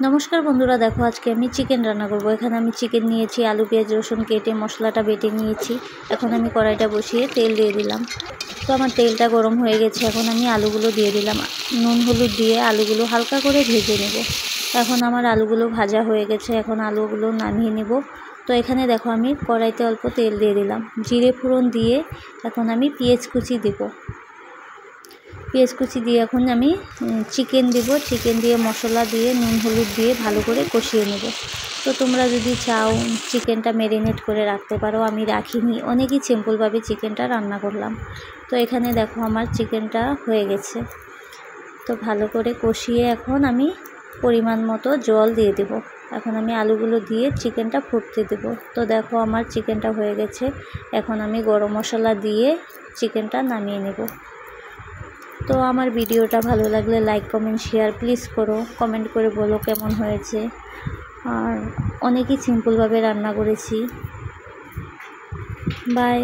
नमस्कार बंधुरा देखो आज के आमी चिकेन रान्ना करब। एखाने आमी चिकेन निয়েছি, आलू पेঁয়াজ रसुन केटे मशलाटा बेटे निয়েছি। এখন আমি কড়াইটা বসিয়ে তেল দিয়ে দিলাম। তো আমার তেলটা গরম হয়ে গেছে। এখন আমি আলুগুলো দিয়ে দিলাম। নুন হলুদ দিয়ে আলুগুলো হালকা করে ভেজে নেব। এখন আমার আলুগুলো ভাজা হয়ে গেছে। এখন আলুগুলো নামিয়ে নেব। তো এখানে দেখো আমি কড়াইতে অল্প তেল দিয়ে দিলাম, জিরে ফোড়ন দিয়ে এখন আমি পেঁয়াজ কুচি দেব। পেঁয়াজ কুচি দিয়ে এখন আমি চিকেন দেব। চিকেন দিয়ে মশলা দিয়ে নুন হলুদ দিয়ে ভালো করে কষিয়ে নেব। তো তোমরা যদি চাও চিকেনটা ম্যারিনেট করে রাখতে পারো, আমি রাখিনি, অনেকই সিম্পলভাবে চিকেনটা রান্না করলাম। তো এখানে দেখো আমার চিকেনটা হয়ে গেছে। তো ভালো করে কষিয়ে এখন আমি পরিমাণ মতো জল দিয়ে দেব। এখন আমি আলুগুলো দিয়ে চিকেনটা ফুটতে দেব। তো দেখো আমার চিকেনটা হয়ে গেছে। এখন আমি গরম মশলা দিয়ে চিকেনটা নামিয়ে নেব। তো আমার ভিডিওটা ভালো লাগলে লাইক কমেন্ট শেয়ার প্লিজ করো, কমেন্ট করে বলো কেমন হয়েছে। আর অনেকই সিম্পলভাবে রান্না করেছি। বাই।